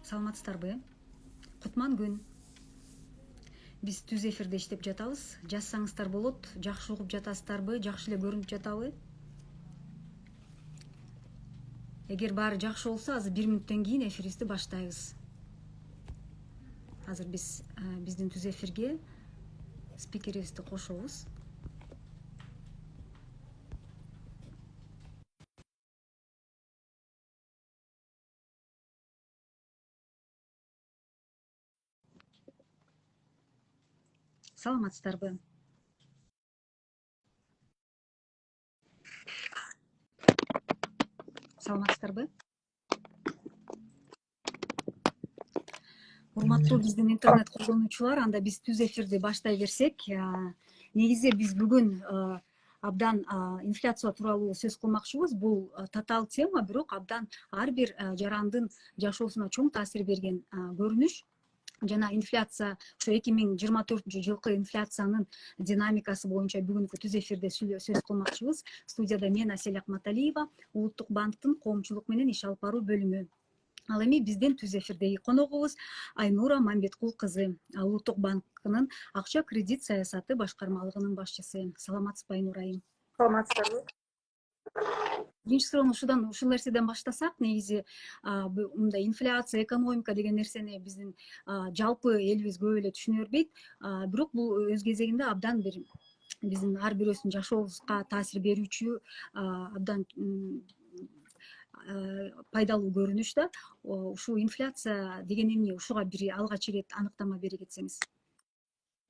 Саламатсыздарбы? Кутман күн. Биз түз эфирде иштеп жатабыз. Жазсаңыздар болот. Жакшы угуп жатасыздарбы? Жакшы эле көрүнүп жатабы? Эгер баары жакшы болсо, азыр 1 мүнөттөн кийин эфирибизди баштайбыз. Азыр биздин түз эфирге спикерибизди кошобуз. Саламатсыздарбы? Саламатсыздарбы? Урматтуу биздин интернет колдонуучулар, анда биз түз эфирди баштай берсек, негизи биз бүгүн абдан инфляция тууралуу сөз кылмакчыбыз. Бул татаал тема, бирок абдан ар бир жарандын жашоосуна чоң таасир берген көрүнүш. Жана инфляция, ошо 2024-жылкы инфляциянын динамикасы боюнча бүгүнкү түз эфирде сөз кылмакчыбыз. Студияда мен Асель Акматалиева, Улуттук банктын коомчулук менен иш алып баруу бөлүмү. Ал эми биздин түз эфирдеги коногубуз Айнура Мамбеткул кызы, Улуттук банкынын акча кредит саясаты башкармалыгынын башчысы. Саламатсызбы, Айнура айым? Саламатсыздарбы? Биринчи суроону ушул нерседен баштасак, негизи мындай инфляция, экономика деген нерсени биздин жалпы элибиз көп эле түшүнө бербейт. Бирок бул өз кезегинде абдан бир биздин ар бирөөбүздүн жашообузга таасир берүүчү абдан пайдалуу көрүнүш да. Ушул инфляция деген эмне? Ушуга бир алгач ирет аныктама бере кетсеңиз.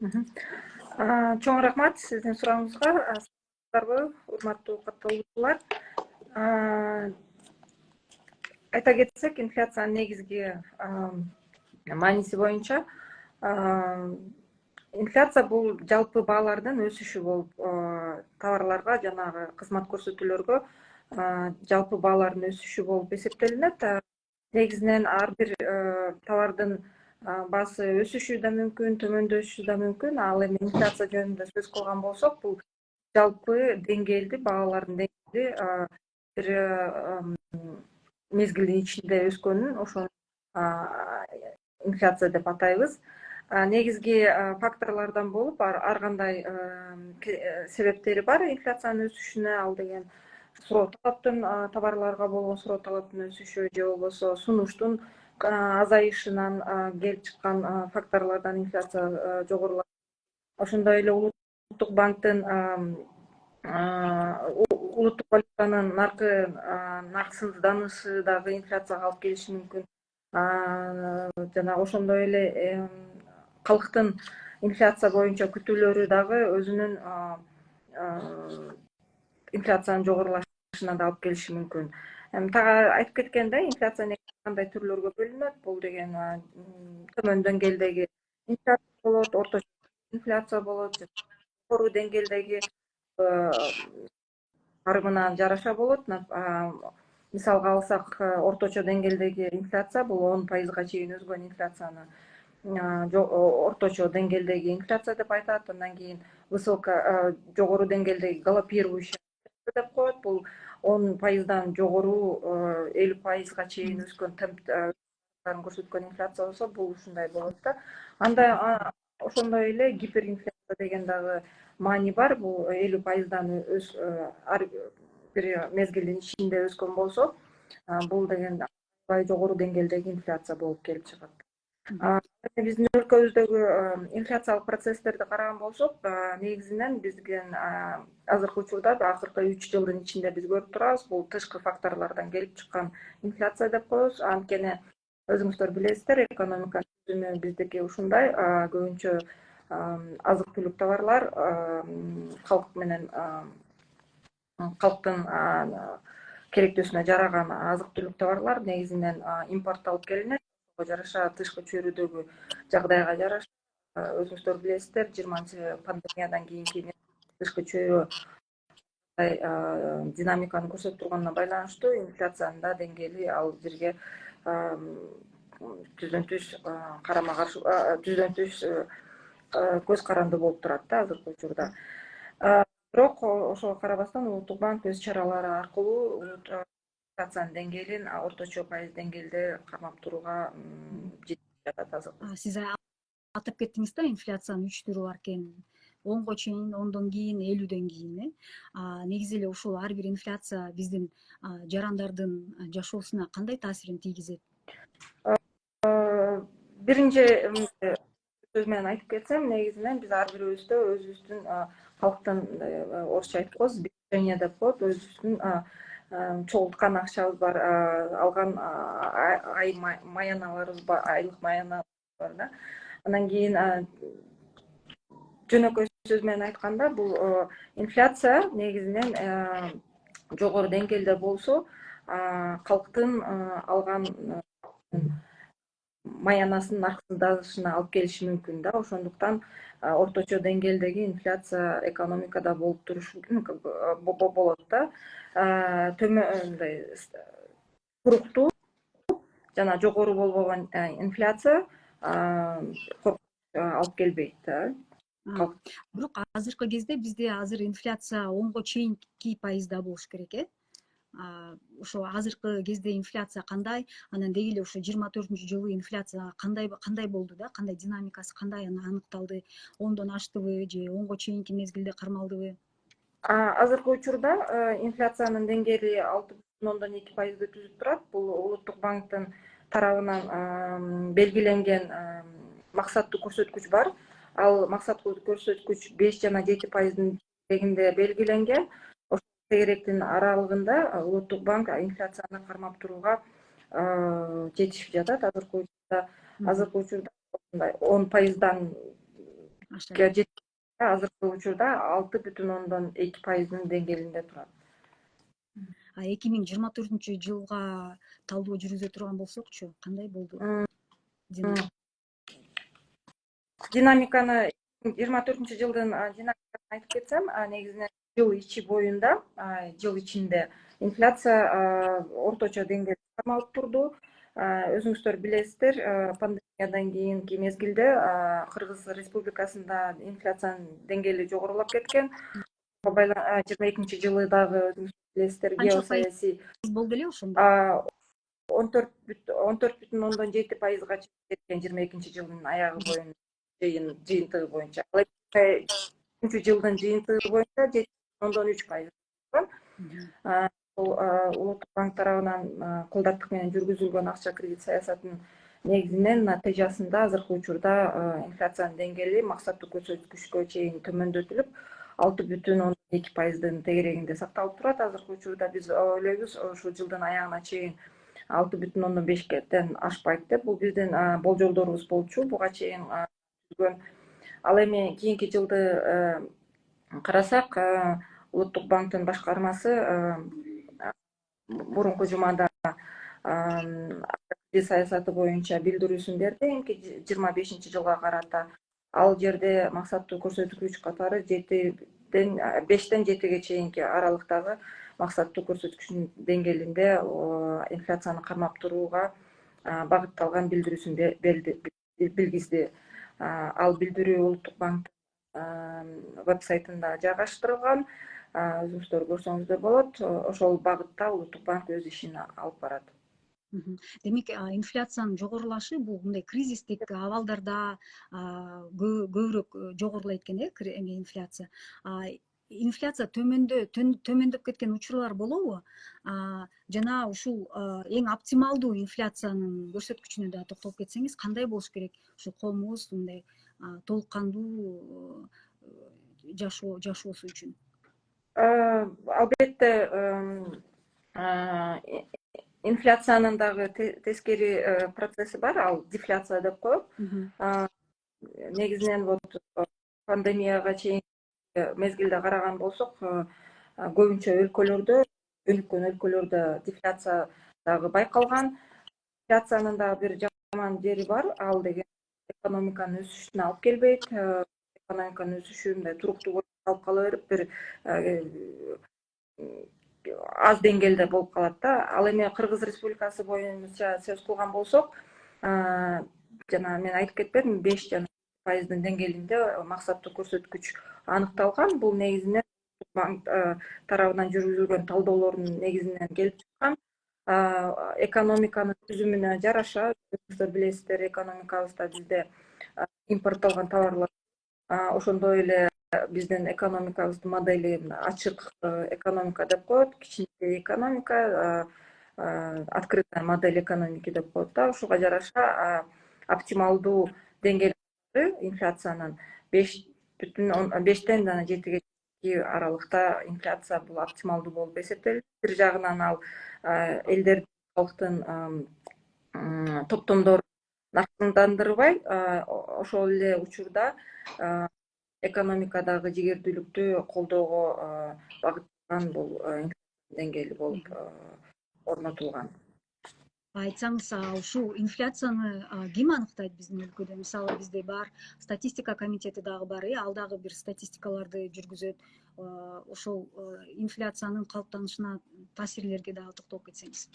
Чоң рахмат сиздин сурооңузга. Саламатсыздарбы, урматтуу катталуучулар. Айта кетсек, инфляциянын негизги мааниси боюнча инфляция бул жалпы баалардын өсүшү болуп, товарларга жанагы кызмат көрсөтүүлөргө жалпы баалардын өсүшү болуп эсептелинет. Негизинен ар бир товардын баасы өсүшү да мүмкүн, төмөндөшү да мүмкүн. Ал эми инфляция жөнүндө сөз кылган болсок, бул жалпы деңгээлди, баалардын деңгээли бир мезгилдин ичинде өскөнүн ошону инфляция деп атайбыз. Негизги факторлордон болуп, ар кандай себептери бар инфляциянын өсүшүнө. Ал деген суроо талаптын, товарларга болгон суроо талаптын өсүшү же болбосо сунуштун азайышынан келип чыккан факторлордон инфляция жогорулашат. Ошондой эле Улуттук банктын улуттук валютанын нарксызданышы дагы инфляцияга алып келиши мүмкүн. Жана ошондой эле калктын инфляция боюнча күтүүлөрү дагы өзүнүн инфляциянын жогорулашына да алып келиши мүмкүн. Так айтып кеткендей, инфляция кандай түрлөргө бөлүнөт? Бул деген төмөн деңгээлдеги инфляция болот, орточо инфляция болот, жогору деңгээлдеги карымына жараша болот. Мисалга алсак, орточо деңгээлдеги инфляция бул 10% чейин өзгөн инфляцияны орточо деңгээлдеги инфляция деп айтат. Андан кийин жогору деңгээлдеги галопирующий деп коет. Бул 10%дан жогору 50%га чейин өскөн темптарын көрсөткөн инфляция болсо, бул ушундай болот да. Анда ошондой эле гиперинфляция деген дагы маани бар. Бул 50%дан ар бир мезгилдин ичинде өскөн болсо, бул деген аябай жогору деңгээлдеги инфляция болуп келип чыгат. Биздин өлкөбүздөгү инфляциялык процесстерди караган болсок, негизинен биздин азыркы учурда, акыркы 3 жылдын ичинде биз көрүп турабыз, бул тышкы факторлордон келип чыккан инфляция деп коебуз. Анткени өзүңүздөр билесиздер, экономиканын түзүмү биздики ушундай. Көбүнчө азык-түлүк товарлар калк менен калктын керектүүсүнө жараган азык-түлүк товарлар негизинен импорттолуп келинет. Жараша тышкы чөйрөдөгү жагдайга жараша, өзүңүздөр билесиздер, 20-пандемиядан кийинки тышкы чөйрө динамиканы көрсөтүп турганына байланыштуу инфляциянын да деңгээли ал жерге түздөн түз карама каршы, түздөн түз көз каранды болуп турат да азыркы учурда. Бирок ошого карабастан Улуттук банк өз чаралары аркылуу инфляциянын деңгээлин орточо пайыз деңгээлде кармап турууга жетип жатат азыр. Сиз атап кеттиңиз да, инфляциянын 3 түрү бар экенин. 10го чейин, 10дон кийин, 50ден кийин. Негизи эле ушул ар бир инфляция биздин жарандардын жашоосуна кандай таасирин тийгизет? Биринчи сөз менен айтып кетсем, негизинен биз ар бирибизде өзүбүздүн калктын орусча айткыбыз сбережение деп коет, өзүбүздүн чогулткан акчабыз бар, алган маяналарыбыз бар, айлык маяналарыбыз бар да. Андан кийин жөнөкөй сөз менен айтканда, бул инфляция негизинен жогору деңгээлде болсо, калктын алган маянасынын арксыздашына алып келиши мүмкүн да. Ошондуктан орточо деңгээлдеги инфляция экономикада болуп турушу болот да. Мындай туруктуу жана жогору болбогон инфляция алып келбейт да. Бирок азыркы кезде бизде азыр инфляция 10го чейинки пайызда болуш керек, ошо азыркы кезде инфляция кандай, анан деги эле ошо 24-жылы инфляция кандай болду да, кандай динамикасы кандай аныкталды, 10дон аштыбы же 10го чейинки мезгилде кармалдыбы? Азыркы учурда инфляциянын деңгээли 6,2%ды түзүп турат. Бул Улуттук банктын тарабынан белгиленген максаттуу көрсөткүч бар. Ал максаттуу көрсөткүч 5 жана 7%дын тегерегинде белгиленген. Ошол тегеректин аралыгында Улуттук банк инфляцияны кармап турууга жетишип жатат. Азыркы учурда 10%дан азыркы учурда 6,2%дын деңгээлинде турат. 2024-жылга талдоо жүргүзө турган болсокчу, кандай болду динамиканы? 24-жылдын динамикасын айтып кетсем, негизинен жыл ичинде инфляция орточо деңгээлде кармалып турду. Өзүңүздөр билесиздер, пандемиядан кийинки мезгилде Кыргыз Республикасында инфляциянын деңгээли жогорулап кеткен. 22-жылы дагы өзүңүздөр билесиздер, геосаясий болду эле ошондо. 14,7%га жеткен 22-жылдын аягы боюнча жыйынтыгы боюнча. Ал 2023-жылдын жыйынтыгы боюнча 7,3%. Бул Улуттук банк тарабынан колдаттык менен жүргүзүлгөн акча кредит саясатынын негизинен натыйжасында азыркы учурда инфляциянын деңгээли максаттуу көрсөткүчкө чейин төмөндөтүлүп, 6,2%дын тегерегинде сакталып турат. Азыркы учурда биз ойлойбуз, ушул жылдын аягына чейин 6,5ден ашпайт деп. Бул биздин болжолдорубуз болчу буга чейин түзгөн. Ал эми кийинки жылды карасак, Улуттук банктын башкармасы мурунку жумада кредит саясаты боюнча билдирүүсүн берди, 25-жылга карата. Ал жерде максаттуу көрсөткүч катары 5ден 7ге чейинки аралыктагы максаттуу көрсөткүчүнүн деңгээлинде инфляцияны кармап турууга багытталган билдирүүсүн билгизди. Ал билдирүү Улуттук банктын вебсайтында жайгаштырылган. Өзүңүздөр көрсөңүздөр болот. Ошол багытта Улуттук банк өз ишин алып барат. Демек, инфляциянын жогорулашы бул мындай кризистик абалдарда көбүрөөк жогорулайт экен, инфляция. Инфляция төмөндөп кеткен учурлар болобу? Жана ушул эң оптималдуу инфляциянын көрсөткүчүнө да токтолуп кетсеңиз, кандай болуш керек? Ушу коомубуз мындай толук кандуу жашоосу үчүн. Албетте, инфляциянын дагы тескери процесси бар, ал дефляция деп коет. Негизинен вот пандемияга чейин мезгилде караган болсок, көбүнчө өнүккөн өлкөлөрдө дефляция дагы байкалган. Инфляциянын дагы бир жаман жери бар, ал деген экономиканын өсүшүнө алып келбейт. Экономиканын өсүшү мындай туруктуу алып кала берип, бир аз деңгээлде болуп калат да. Ал эми Кыргыз Республикасы боюнча сөз кылган болсок, жана мен айтып кетпедимби, 5 жана 7%дын деңгээлинде максаттуу көрсөткүч аныкталган. Бул негизинен банк тарабынан жүргүзүлгөн талдоолордун негизинен келип чыккан. экономиканын түзүмүнө жараша, өзүңүздөр билесиздер, экономикабызда бизде импорттолгон товарлар, ошондой эле биздин экономикабыздын модели ачык экономика деп коет, кичинекей экономика, открытая модель экономики деп коет да. Ушуга жараша оптималдуу деңгээл инфляциянын 5,5 жана 7 аралыкта инфляция бул оптималдуу болуп эсептелет. Бир жагынан ал элдердин, калктын топтомдорун наркындандырбай, ошол эле учурда экономикадагы жигердүүлүктү колдоого багытталган бул деңгээли болуп орнотулган. Айтсаңыз, ушул инфляцияны ким аныктайт биздин өлкөдө? Мисалы бизде бар статистика комитети дагы бар, ал дагы бир статистикаларды жүргүзөт. Ошол инфляциянын калыптанышына, таасирлерге дагы токтолуп кетсеңиз.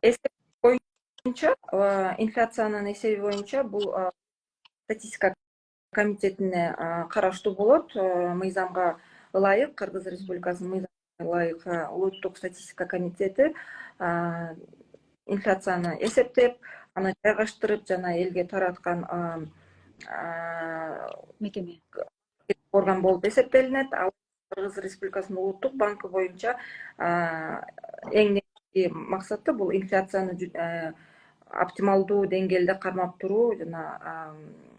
Эсеп боюнча, инфляциянын эсеби боюнча бул статистика комитетине караштуу болот. Мыйзамга ылайык, Кыргыз Республикасынын мыйзамына ылайык улуттук статистика комитети инфляцияны эсептеп, аны жайгаштырып жана элге тараткан Мекеме орган болуп эсептелинет. Ал Кыргыз Республикасынын улуттук банкы боюнча эң негизги максаты бул инфляцияны оптималдуу деңгээлде кармап туруу жана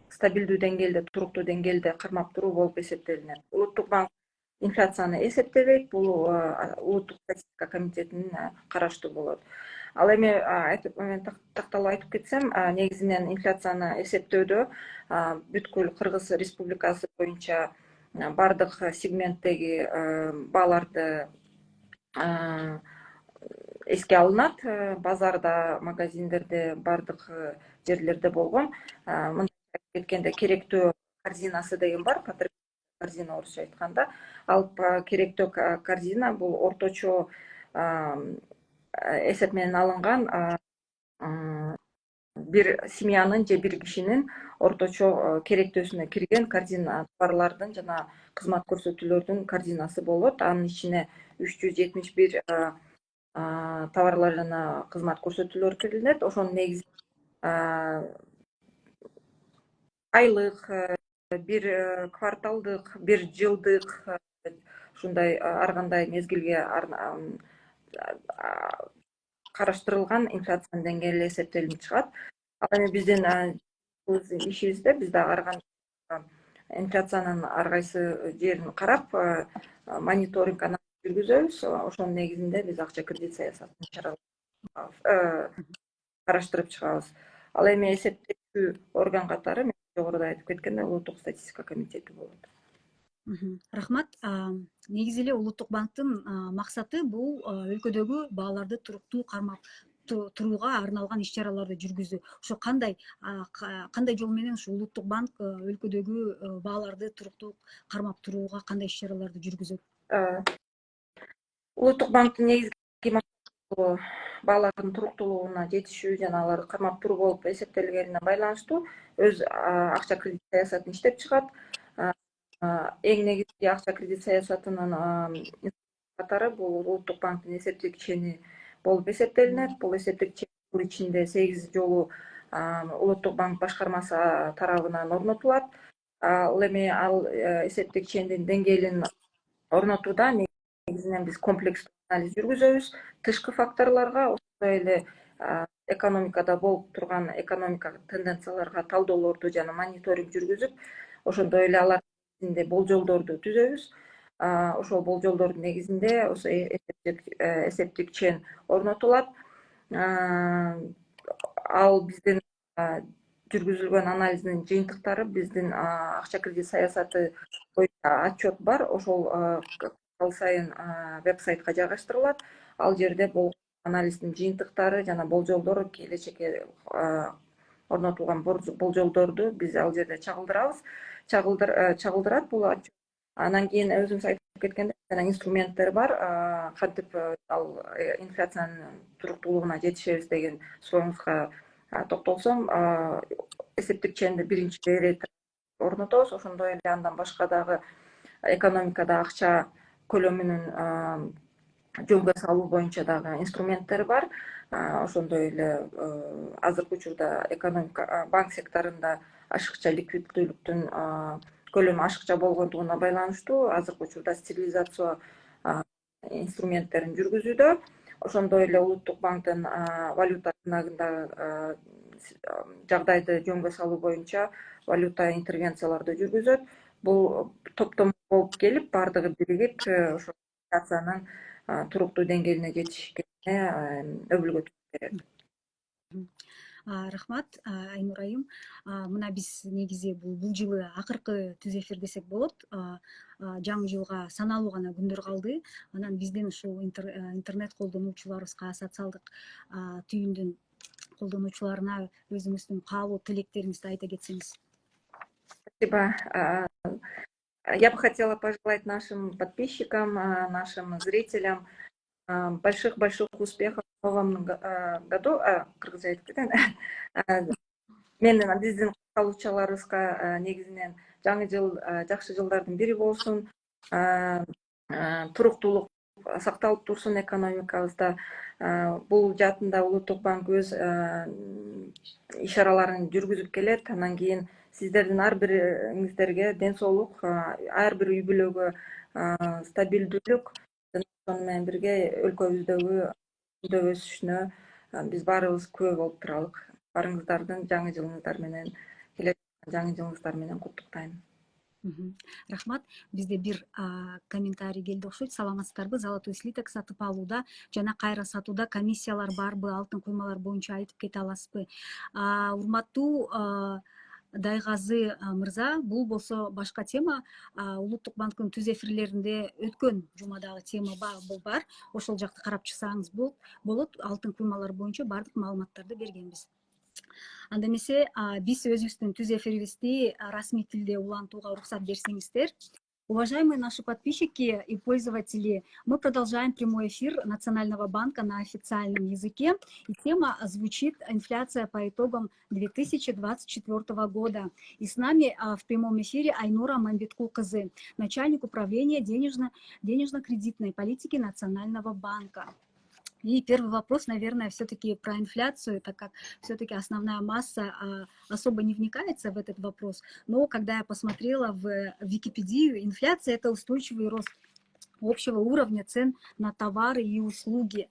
стабилдүү деңгээлде, туруктуу деңгээлде кармап туруу болуп эсептелинет. Улуттук банк инфляцияны эсептебейт, бул улуттук статистика комитетинин караштуу болот. Ал эми мен такталып айтып кетсем, негизинен инфляцияны эсептөөдө бүткүл Кыргыз Республикасы боюнча бардык сегменттеги бааларды эске алынат. Базарда, магазиндерде, бардык жерлерде болгон. Мындай айтып кеткенде, керектөө корзинасы деген бар, корзина орусча айтканда. Ал керектөө корзина бул орточо эсеп менен алынган бир семьянын же бир кишинин орточо керектөөсүнө кирген корзина, товарлардын жана кызмат көрсөтүүлөрдүн корзинасы болот. Анын ичине 371 товарлар жана кызмат көрсөтүүлөр кирилет. Ошонун негизи айлык, бир кварталдык, бир жылдык, ушундай ар кандай мезгилге караштырылган инфляциянын деңгээли эсептелинип чыгат. Ал эми биздин ишибизде биз дагы ар кандай инфляциянын ар кайсы жерин карап, мониторинг анализ жүргүзөбүз. Ошонун негизинде биз акча кредит саясатын чаралап караштырып чыгабыз. Ал эми эсептөөчү орган катары мен жогоруда айтып кеткендей улуттук статистика комитети болот. Рахмат. Негизи эле улуттук банктын максаты бул өлкөдөгү бааларды туруктуу кармап турууга арналган иш-чараларды жүргүзүү. Ошо кандай жол менен ушу улуттук банк өлкөдөгү бааларды туруктуу кармап турууга кандай иш-чараларды жүргүзөт? Улуттук банктын негизги максаты баалардын туруктуулугуна жетишүү жана аларды кармап туруу болуп эсептелгенине байланыштуу өз акча кредит саясатын иштеп чыгат. Эң негизги акча кредит саясатынын катары бул улуттук банктын эсептик чени болуп эсептелинет. Бул эсептик чен жыл ичинде 8 жолу улуттук банк башкармасы тарабынан орнотулат. Ал эми ал эсептик чендин деңгээлин орнотууда негизинен биз комплекстүү анализ жүргүзөбүз. Тышкы факторлорго, ошондой эле экономикада болуп турган экономика тенденцияларга талдоолорду жана мониторинг жүргүзүп, ошондой эле алар болжолдорду түзөбүз. Ошол болжолдордун негизинде эсептик чен орнотулат. Ал биздин жүргүзүлгөн анализдин жыйынтыктары биздин акча кредит саясаты боюнча отчет бар. Ошол сайын веб-сайтка жайгаштырылат. Ал жерде болгон анализдин жыйынтыктары жана болжолдор, келечекке орнотулган болжолдорду биз ал жерде чагылдырат бул отчет. Анан кийин өзүңүз айтып кеткендей, жана инструменттер бар. Кантип ал инфляциянын туруктуулугуна жетишебиз деген сурооңузга токтолсом, эсептик ченди биринчи ирет орнотобуз. Ошондой эле андан башка дагы экономикада акча көлөмүнүн жөнгө салуу боюнча дагы инструменттер бар. Ошондой эле азыркы учурда экономика, банк секторунда ашыкча ликвиддүүлүктүн көлөмү ашыкча болгондугуна байланыштуу азыркы учурда стерилизация инструменттерин жүргүзүүдө. Ошондой эле улуттук банктын валюта рыногунда жагдайды жөнгө салуу боюнча валюта интервенцияларды жүргүзөт. Бул топтом болуп келип, бардыгы биригип ошо инфляциянын туруктуу деңгээлине жетишке өбүлгө түшүп берет. Рахмат, Айнур айым. Мына биз негизи бул жылы акыркы түз эфир десек болот. Жаңы жылга саналуу гана күндөр калды. Анан биздин ушул интернет колдонуучуларыбызга, социалдык түйүндүн колдонуучуларына өзүңүздүн каалоо тилектериңизди айта кетсеңиз. Спасибо. Я бы хотела пожелать нашим подписчикам, нашим зрителям больших-больших успехов в новом году. Мен биздин калуучуларыбызга негизинен жаңы жыл жакшы жылдардын бири болсун, туруктуулук сакталып турсун экономикабызда. Бул жаатында улуттук банк өз иш-чараларын жүргүзүп келет. Андан кийин сиздердин ар бириңиздерге ден соолук, ар бир үй бүлөгө стабилдүүлүк, ошону менен бирге өлкөбүздөгү өсүшүнө биз баарыбыз күбө болуп туралык. Барыңыздардын жаңы жылыңыздар менен, жаңы жылыңыздар менен куттуктайм. Рахмат. Бизде бир комментарий келди окшойт. Саламатсыздарбы? Золотой слиток сатып алууда жана кайра сатууда комиссиялар барбы? Алтын куймалар боюнча айтып кете аласызбы? Урматтуу Дайгазы мырза, бул болсо башка тема. Улуттук банктын түз эфирлеринде өткөн жумадагы тема бар. Ошол жакты карап чыксаңыз болот. Алтын куймалар боюнча бардык маалыматтарды бергенбиз. Анда эмесе биз өзүбүздүн түз эфирибизди расмий тилде улантууга уруксат берсеңиздер. Уважаемые наши подписчики и пользователи, мы продолжаем прямой эфир Национального банка на официальном языке. И тема звучит «Инфляция по итогам 2024 года». И с нами в прямом эфире Айнура Мамбеткул-кызы, начальник управления денежно-кредитной политики Национального банка. И первый вопрос, наверное, все-таки про инфляцию, так как все-таки основная масса особо не вникается в этот вопрос. Но когда я посмотрела в Википедию, инфляция – это устойчивый рост общего уровня цен на товары и услуги.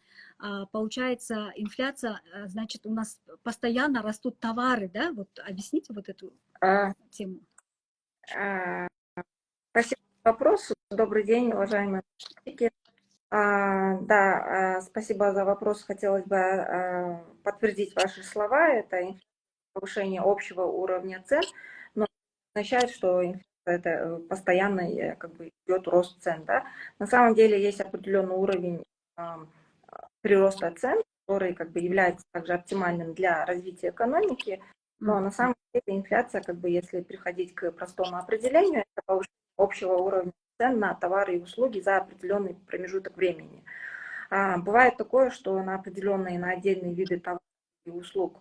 Получается, инфляция, значит, у нас постоянно растут товары, да? Вот объясните вот эту тему. Спасибо за вопрос. Добрый день, уважаемые подписчики. Да, спасибо за вопрос. Хотелось бы подтвердить ваши слова. Это повышение общего уровня цен, но означает, что это постоянно как бы идет рост цен. Да? На самом деле есть определенный уровень прироста цен, который как бы является также оптимальным для развития экономики. Но на самом деле инфляция, как бы, если приходить к простому определению, это повышение общего уровня цен на товары и услуги за определенный промежуток времени. Бывает такое, что на определенные, на отдельные виды товаров и услуг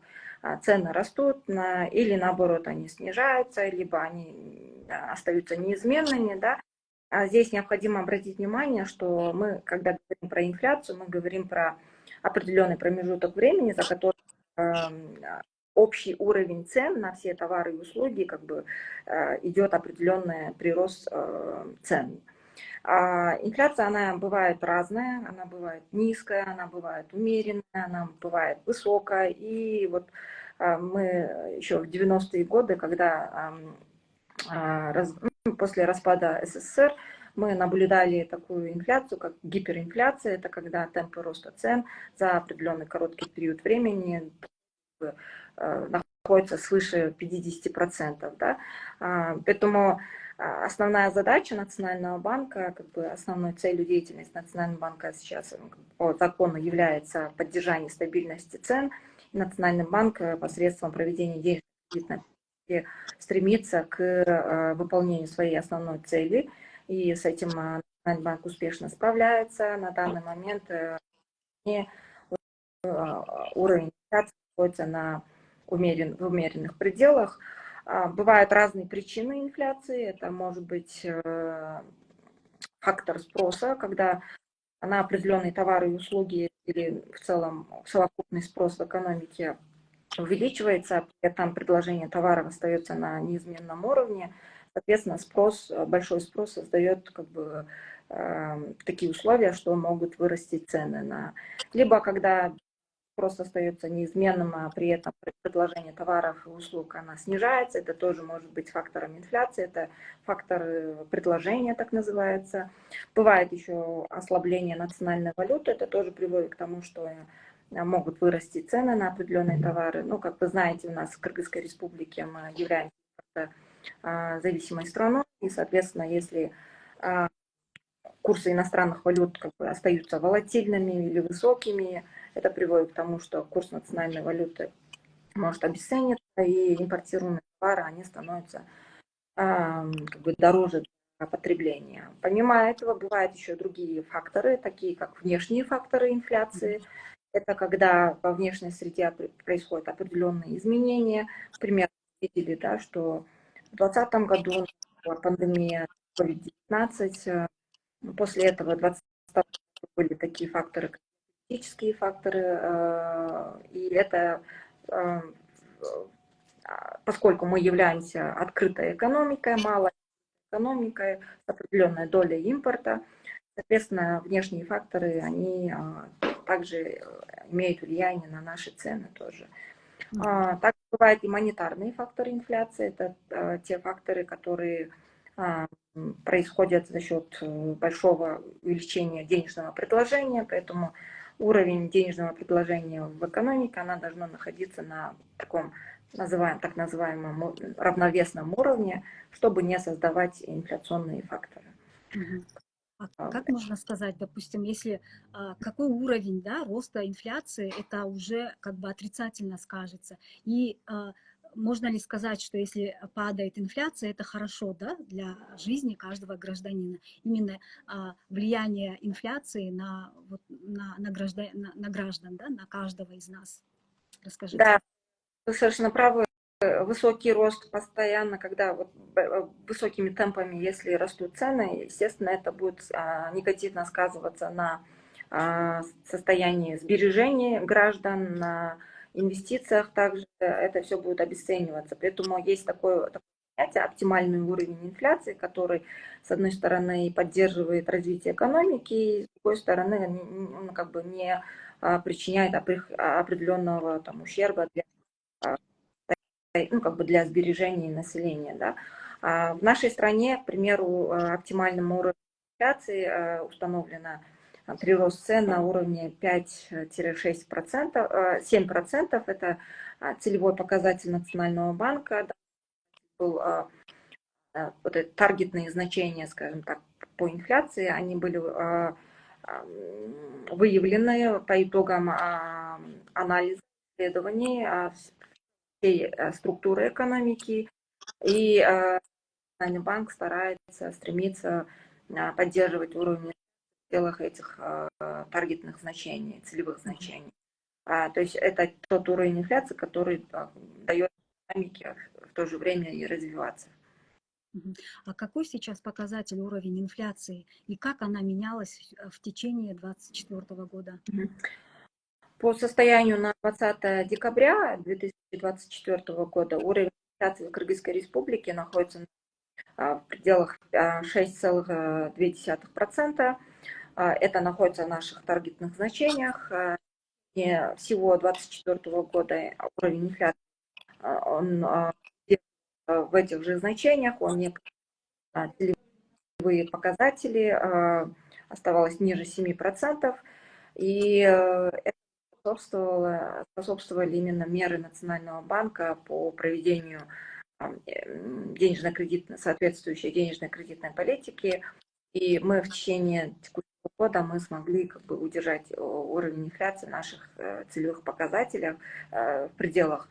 цены растут, или наоборот они снижаются, либо они остаются неизменными. Да? Здесь необходимо обратить внимание, что мы, когда говорим про инфляцию, мы говорим про определенный промежуток времени, за который общий уровень цен на все товары и услуги как бы идет определенный прирост цен. Инфляция, она бывает разная, она бывает низкая, она бывает умеренная, она бывает высокая. И вот мы еще в 90-е годы, когда после распада СССР, мы наблюдали такую инфляцию, как гиперинфляция. Это когда темпы роста цен за определенный короткий период времени находится свыше 50%. Да? Поэтому основная задача Национального банка, как бы основной целью деятельности Национального банка сейчас по закону является поддержание стабильности цен. И Национальный банк посредством проведения денежно-кредитной политики стремится к выполнению своей основной цели. И с этим Национальный банк успешно справляется. На данный момент уровень инфляции находится в умеренных пределах. Бывают разные причины инфляции. Это может быть фактор спроса, когда на определенные товары и услуги или в целом совокупный спрос в экономике увеличивается, при этом предложение товаров остается на неизменном уровне, соответственно, большой спрос создает как бы такие условия, что могут вырасти цены либо когда спрос остается неизменным, а при этом предложение товаров и услуг она снижается, это тоже может быть фактором инфляции, это фактор предложения, так называется. Бывает еще ослабление национальной валюты, это тоже приводит к тому, что могут вырасти цены на определенные товары. Ну, как вы знаете, у нас в Кыргызской республике мы являемся зависимой страной, и, соответственно, если курсы иностранных валют как бы остаются волатильными или высокими, это приводит к тому, что курс национальной валюты может обесцениться, и импортируемые товары, они становятся как бы дороже для потребления. Помимо этого, бывают еще другие факторы, такие как внешние факторы инфляции. Это когда во внешней среде происходят определенные изменения. Например, видели, да, что в 2020 году пандемия COVID-19, после этого в 2020 были такие факторы, как политические факторы, и это, поскольку мы являемся открытой экономикой, малой экономикой, с определенной долей импорта, соответственно, внешние факторы, они также имеют влияние на наши цены тоже. Также бывают и монетарные факторы инфляции, это те факторы, которые происходят за счет большого увеличения денежного предложения, поэтому уровень денежного предложения в экономике, она должна находиться на таком так называемом равновесном уровне, чтобы не создавать инфляционные факторы. А как можно сказать, допустим, если какой уровень, да, роста инфляции, это уже как бы отрицательно скажется? И можно ли сказать, что если падает инфляция, это хорошо, да, для жизни каждого гражданина? Именно влияние инфляции на граждан, да, на каждого из нас. Расскажите. Да, вы совершенно правы. Высокий рост постоянно, когда вот высокими темпами, если растут цены, естественно, это будет негативно сказываться на состоянии сбережений граждан, на инвестициях также, это все будет обесцениваться. Поэтому есть такое понятие оптимальный уровень инфляции, который, с одной стороны, поддерживает развитие экономики, и с другой стороны, он как бы не причиняет определенного там ущерба для как бы для сбережений населения. Да. В нашей стране, к примеру, оптимальным уровнем инфляции установлено прирост цен на уровне 5-6%, 7%. Это целевой показатель Национального банка. Да, был, вот это таргетные значения, скажем так, по инфляции, они были выявлены по итогам анализа исследований всей структуры экономики, и Национальный банк стремится поддерживать уровень в пределах этих таргетных значений, целевых значений. То есть это тот уровень инфляции, который дает экономике в то же время и развиваться. А какой сейчас показатель уровень инфляции и как она менялась в течение 2024 года? По состоянию на 20 декабря 2024 года уровень инфляции в Кыргызской республике находится в пределах 6,2%. Это находится в наших таргетных значениях. Всего 2024 года уровень инфляции он в этих же значениях, он не целевые показатели оставалось ниже 7%. И это способствовали именно меры Национального банка по проведению соответствующей денежно-кредитной политики. И мы в течение текущего года мы смогли как бы удержать уровень инфляции наших целевых показателей в пределах.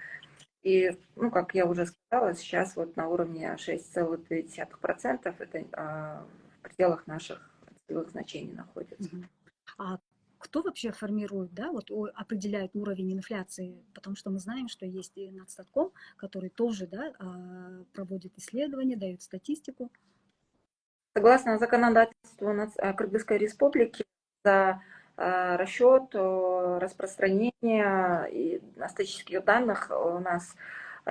И, ну, как я уже сказала, сейчас вот на уровне 6,2%, это в пределах наших целевых значений находится. А кто вообще формирует, да, вот определяет уровень инфляции? Потому что мы знаем, что есть и Нацстатком, который тоже, да, проводит исследования, дает статистику. Согласно законодательству Кыргызской республики, за расчет, распространение статистических данных у нас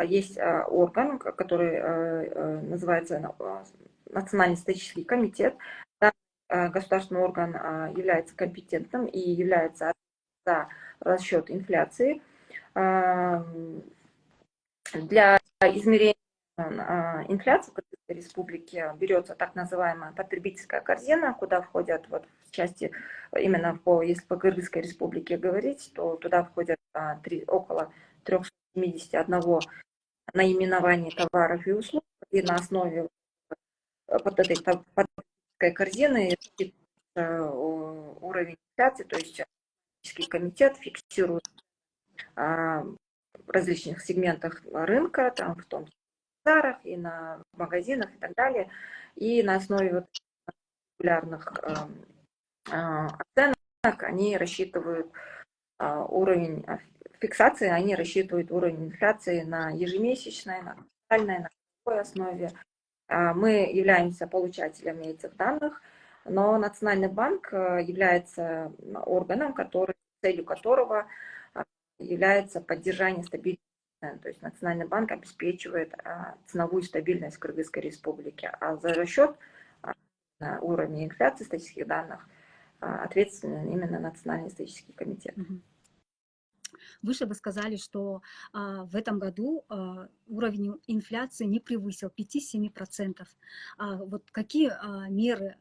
есть орган, который называется Национальный статистический комитет. Государственный орган является компетентным и является за расчет инфляции. Для измерения инфляции в Кыргызской республике берется так называемая потребительская корзина, куда входят вот в части, именно если по Кыргызской республике говорить, то туда входят около 371 наименований товаров и услуг, и на основе вот этой потребительской корзины уровень инфляции, то есть комитет фиксирует в различных сегментах рынка, там, в том числе в базарах и на магазинах и так далее. И на основе вот регулярных оценок они рассчитывают уровень фиксации, они рассчитывают уровень инфляции на ежемесячной, на квартальной, на годовой основе. Мы являемся получателями этих данных, но Национальный банк является органом, целью которого является поддержание стабильности цен. То есть Национальный банк обеспечивает ценовую стабильность в Кыргызской республике, а за счет уровня инфляции статистических данных ответственен именно Национальный статистический комитет. Выше вы сказали, что в этом году уровень инфляции не превысил 5-7%. Вот какие меры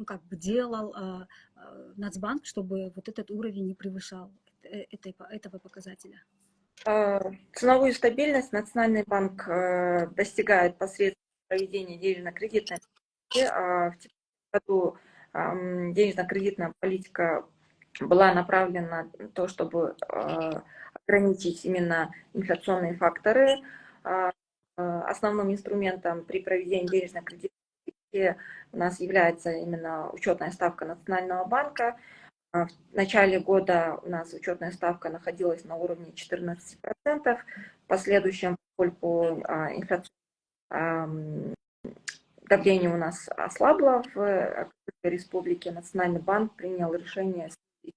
как бы делал Нацбанк, чтобы вот этот уровень не превышал этого показателя? Ценовую стабильность Национальный банк достигает посредством проведения денежно-кредитной политики. В текущем году денежно-кредитная политика была направлена на то, чтобы ограничить именно инфляционные факторы. Основным инструментом при проведении денежно-кредитной политики у нас является именно учетная ставка Национального банка. В начале года у нас учетная ставка находилась на уровне 14%. В последующем, поскольку давление у нас ослабло в республике, Национальный банк принял решение снизить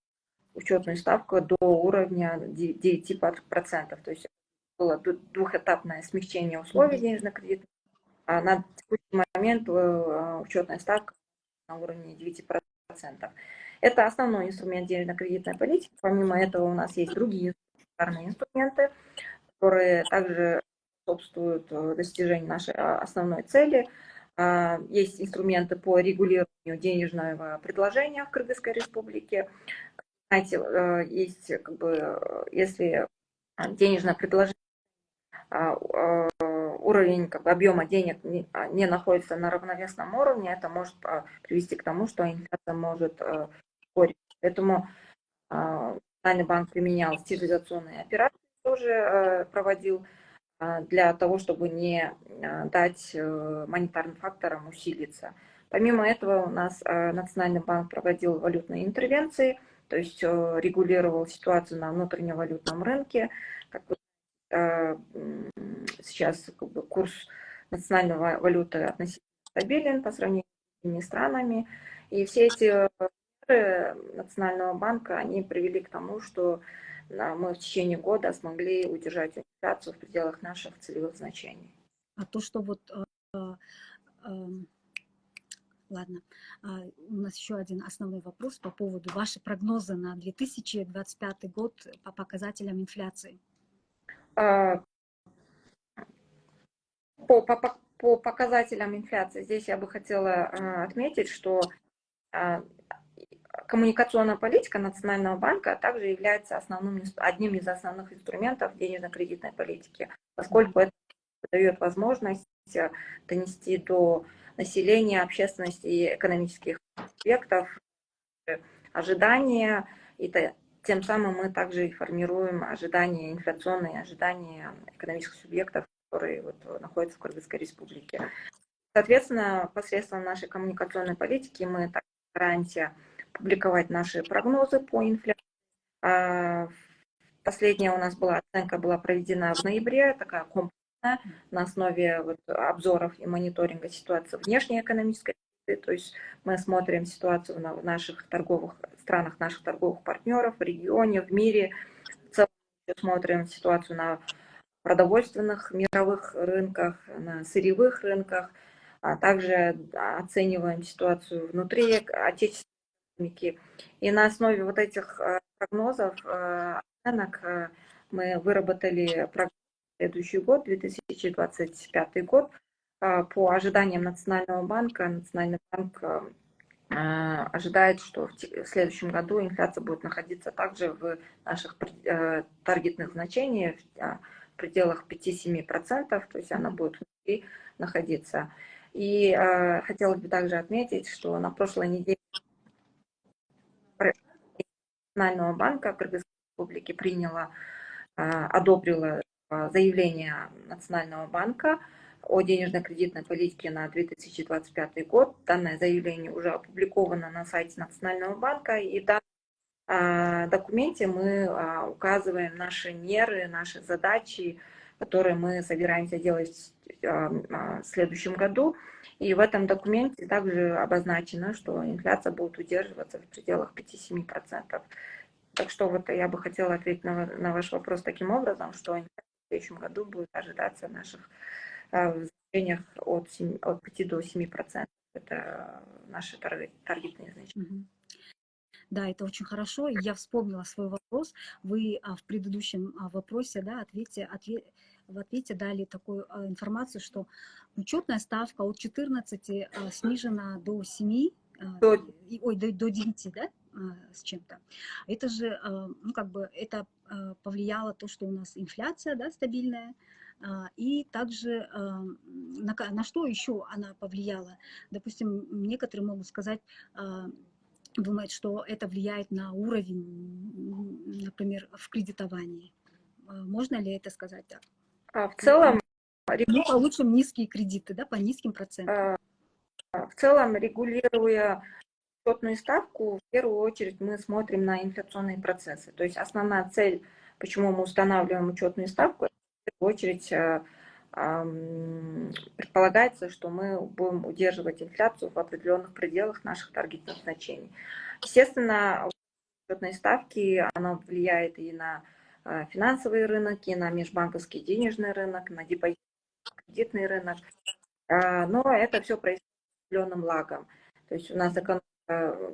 учетную ставку до уровня 9%. То есть было двухэтапное смягчение условий денежно-кредитных. А на текущий момент учетная ставка на уровне 9%. Это основной инструмент денежно-кредитной политики. Помимо этого у нас есть другие инструменты, которые также способствуют достижению нашей основной цели. Есть инструменты по регулированию денежного предложения в Кыргызской республике. Знаете, есть если денежное предложение, уровень объема денег не находится на равновесном уровне, это может привести к тому, что инфляция может ускориться. Поэтому Национальный банк применял стабилизационные операции, тоже проводил для того, чтобы не дать монетарным факторам усилиться. Помимо этого у нас Национальный банк проводил валютные интервенции, то есть регулировал ситуацию на внутреннем валютном рынке. Как вы сейчас курс национальной валюты относительно стабилен по сравнению с другими странами. И все эти меры Национального банка, они привели к тому, что мы в течение года смогли удержать инфляцию в пределах наших целевых значений. А то, что вот... Ладно, у нас еще один основной вопрос по поводу ваших прогнозов на 2025 год по показателям инфляции. По показателям инфляции здесь я бы хотела отметить, что коммуникационная политика Национального банка также является одним из основных инструментов денежно-кредитной политики, поскольку это дает возможность донести до населения, общественности и экономических субъектов ожидания, и тем самым мы также формируем ожидания инфляционные, ожидания экономических субъектов, которые находятся в Кыргызской республике. Соответственно, посредством нашей коммуникационной политики мы также стараемся публиковать наши прогнозы по инфляции. Последняя у нас оценка была проведена в ноябре, такая комплексная, на основе обзоров и мониторинга ситуации внешней экономической То есть мы смотрим ситуацию в наших торговых странах, наших торговых партнеров, в регионе, в мире. В целом смотрим ситуацию на продовольственных мировых рынках, на сырьевых рынках, а также оцениваем ситуацию внутри отечественной экономики. И на основе вот этих прогнозов, оценок, мы выработали прогноз на следующий год, 2025 год, по ожиданиям Национального банка. Национальный банк ожидает, что в следующем году инфляция будет находиться также в наших таргетных значениях, в пределах 5-7%, то есть она будет внутри находиться. И хотелось бы также отметить, что на прошлой неделе Национального банка Кыргызской Республики одобрила заявление Национального банка о денежно-кредитной политике на 2025 год. Данное заявление уже опубликовано на сайте Национального банка, и в данном документе мы указываем наши меры, наши задачи, которые мы собираемся делать в следующем году. И в этом документе также обозначено, что инфляция будет удерживаться в пределах 5-7%. Так что вот я бы хотела ответить на ваш вопрос таким образом, что в следующем году будет ожидаться наших в значениях от 5 до 7%. Это наши таргетные значения. Да, это очень хорошо. И я вспомнила свой вопрос. Вы в предыдущем вопросе, да, в ответе дали такую информацию, что учетная ставка от 14 снижена до 7, до 9, да, с чем-то. Это же, ну, как бы, это повлияло то, что у нас инфляция, да, стабильная, и также на что еще она повлияла. Допустим, некоторые могут сказать, думает, что это влияет на уровень, например, в кредитовании. Можно ли это сказать так? В целом, мы получим низкие кредиты, да, по низким процентам. В целом, регулируя учетную ставку, в первую очередь мы смотрим на инфляционные процессы. То есть основная цель, почему мы устанавливаем учетную ставку, в первую очередь предполагается, что мы будем удерживать инфляцию в определенных пределах наших таргетных значений. Естественно, учетные ставки, она влияет и на финансовый рынок, и на межбанковский денежный рынок, на депозитный рынок. Но это все происходит с определенным лагом. То есть у нас экономика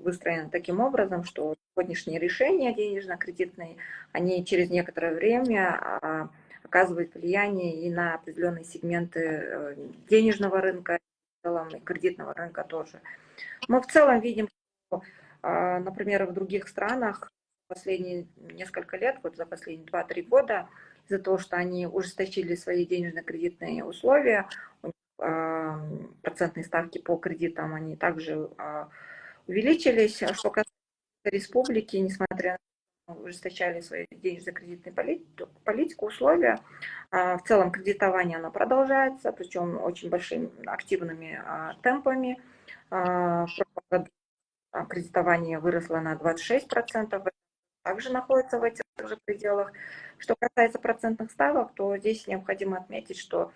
выстроена таким образом, что сегодняшние решения денежно-кредитные, они через некоторое время оказывают влияние и на определенные сегменты денежного рынка, в целом и кредитного рынка тоже. Мы в целом видим, что, например, в других странах последние несколько лет, вот за последние 2-3 года, из-за того, что они ужесточили свои денежно-кредитные условия, процентные ставки по кредитам, они также увеличились. Что касается республики, несмотря на то, что ужесточали свою денежно-кредитную политику, условия, в целом кредитование оно продолжается, причем очень большими активными темпами. В прошлом году кредитование выросло на 26%, также находится в этих же пределах. Что касается процентных ставок, то здесь необходимо отметить, что,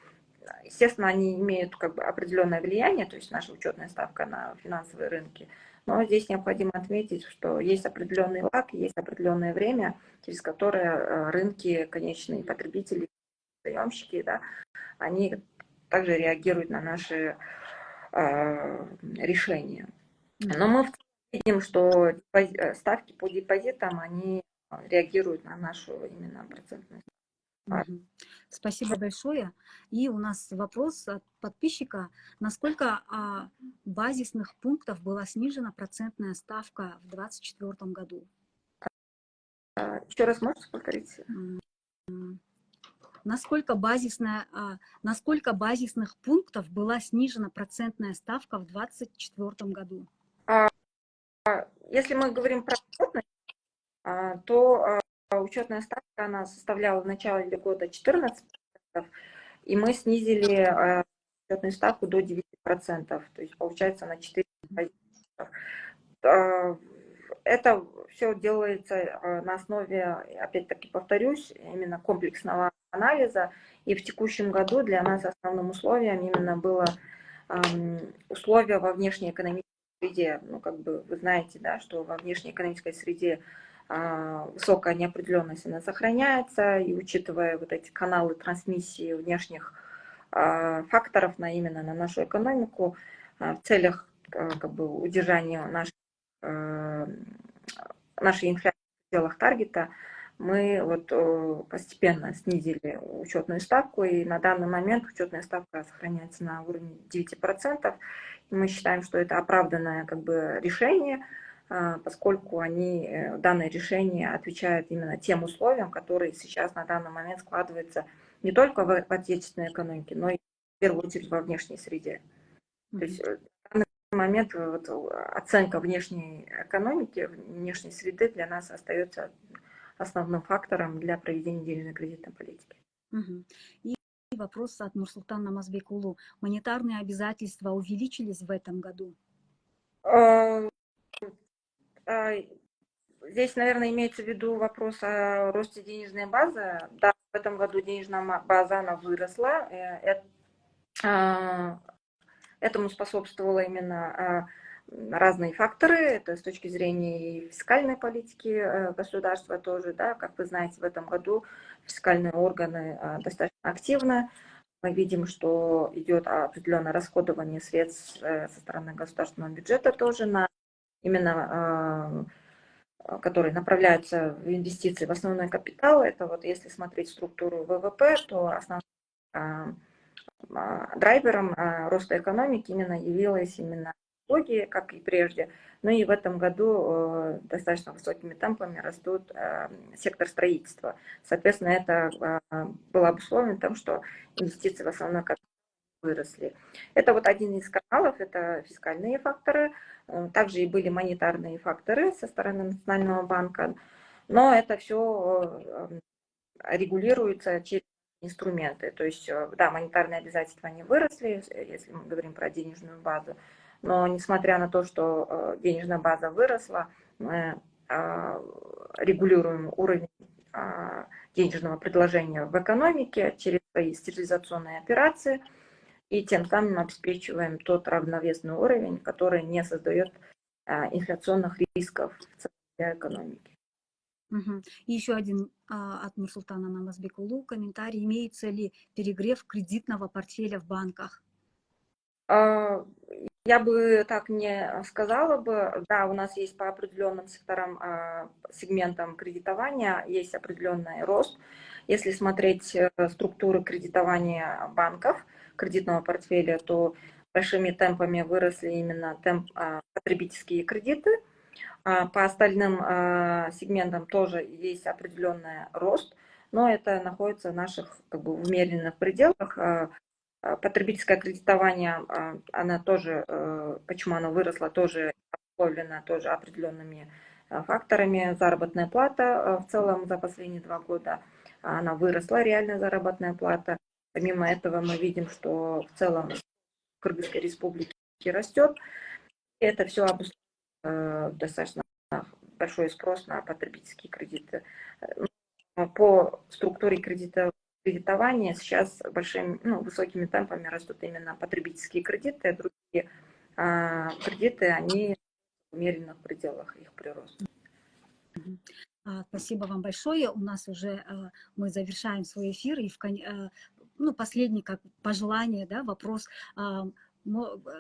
естественно, они имеют как бы определенное влияние, то есть наша учетная ставка на финансовые рынки. Но здесь необходимо отметить, что есть определенный лаг, есть определенное время, через которое рынки, конечные потребители, заемщики, да, они также реагируют на наши решения. Но мы видим, что ставки по депозитам, они реагируют на нашу именно процентную ставку. Спасибо большое. И у нас вопрос от подписчика. Насколько базисных пунктов была снижена процентная ставка в 2024 году? Еще раз можете повторить? Насколько базисных пунктов была снижена процентная ставка в 2024 году? Если мы говорим про учетность, то учетная ставка она составляла в начале года 14%, и мы снизили учетную ставку до 9%, то есть получается на 4%. Это все делается на основе, опять-таки повторюсь, именно комплексного анализа. И в текущем году для нас основным условием именно было условия во внешней экономической среде. Ну, как бы вы знаете, да, что во внешней экономической среде высокая неопределенность, она сохраняется, и учитывая вот эти каналы трансмиссии внешних факторов именно на нашу экономику, в целях как бы удержания нашей инфляции в пределах таргета, мы вот постепенно снизили учетную ставку, и на данный момент учетная ставка сохраняется на уровне 9%. И мы считаем, что это оправданное как бы решение, поскольку данное решение отвечает именно тем условиям, которые сейчас на данный момент складываются не только в отечественной экономике, но и в первую очередь во внешней среде. То есть на данный момент вот, оценка внешней экономики, внешней среды для нас остается основным фактором для проведения денежно-кредитной политики. И вопрос от Нурсултана Намазбекулу. Монетарные обязательства увеличились в этом году? Здесь, наверное, имеется в виду вопрос о росте денежной базы. Да, в этом году денежная база она выросла. Этому способствовало именно разные факторы. Это с точки зрения и фискальной политики государства тоже. Да, как вы знаете, в этом году фискальные органы достаточно активно. Мы видим, что идет определенное расходование средств со стороны государственного бюджета тоже на именно которые направляются в инвестиции в основной капитал. Это вот если смотреть структуру ВВП, то основным драйвером роста экономики именно явилась именно технологии, как и прежде. Но и в этом году достаточно высокими темпами растут сектор строительства. Соответственно, это было обусловлено тем, что инвестиции в основной капитал выросли. Это вот один из каналов, это фискальные факторы. Также и были монетарные факторы со стороны Национального банка. Но это все регулируется через инструменты. То есть, да, монетарные обязательства, они выросли, если мы говорим про денежную базу. Но несмотря на то, что денежная база выросла, мы регулируем уровень денежного предложения в экономике через свои стерилизационные операции, и тем самым обеспечиваем тот равновесный уровень, который не создает инфляционных рисков в целом для экономики. И еще один от Нурсултана Намазбекулу комментарий. Имеется ли перегрев кредитного портфеля в банках? Я бы так не сказала бы. Да, у нас есть по определенным секторам, сегментам кредитования, есть определенный рост. Если смотреть структуры кредитования банков, кредитного портфеля, то большими темпами выросли именно потребительские кредиты. По остальным сегментам тоже есть определенный рост, но это находится в наших как бы умеренных пределах. Потребительское кредитование, она тоже, почему оно выросло, тоже обусловлено тоже определенными факторами. Заработная плата в целом за последние 2 года, она выросла, реальная заработная плата. Помимо этого мы видим, что в целом в Кыргызской республике растет. И это все обусловлено достаточно большой спрос на потребительские кредиты. По структуре кредитования сейчас высокими темпами растут именно потребительские кредиты, а другие кредиты, они в умеренных пределах их прироста. Спасибо вам большое. У нас уже мы завершаем свой эфир. И последний как пожелание, да, вопрос.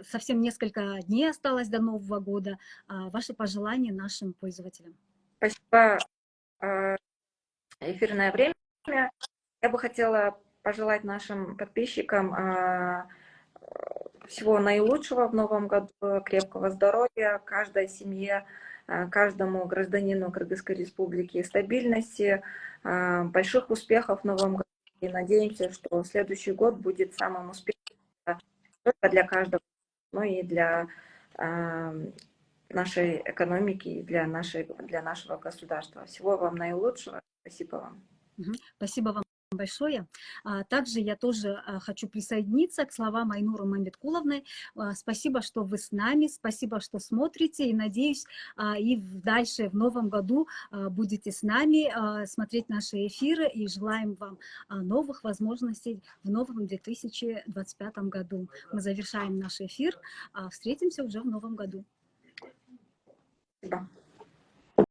Совсем несколько дней осталось до Нового года. Ваши пожелания нашим пользователям. Спасибо. Эфирное время. Я бы хотела пожелать нашим подписчикам всего наилучшего в новом году, крепкого здоровья, каждой семье, каждому гражданину Кыргызской республики стабильности, больших успехов в новом году. И надеемся, что следующий год будет самым успешным не только для каждого, но и для нашей экономики и для нашего государства. Всего вам наилучшего. Спасибо вам. Спасибо вам. большое. Также я тоже хочу присоединиться к словам Айнуры Мамбеткуловны. Спасибо, что вы с нами, спасибо, что смотрите, и надеюсь, и дальше в новом году будете с нами смотреть наши эфиры, и желаем вам новых возможностей в новом 2025 году. Мы завершаем наш эфир, встретимся уже в новом году. Спасибо.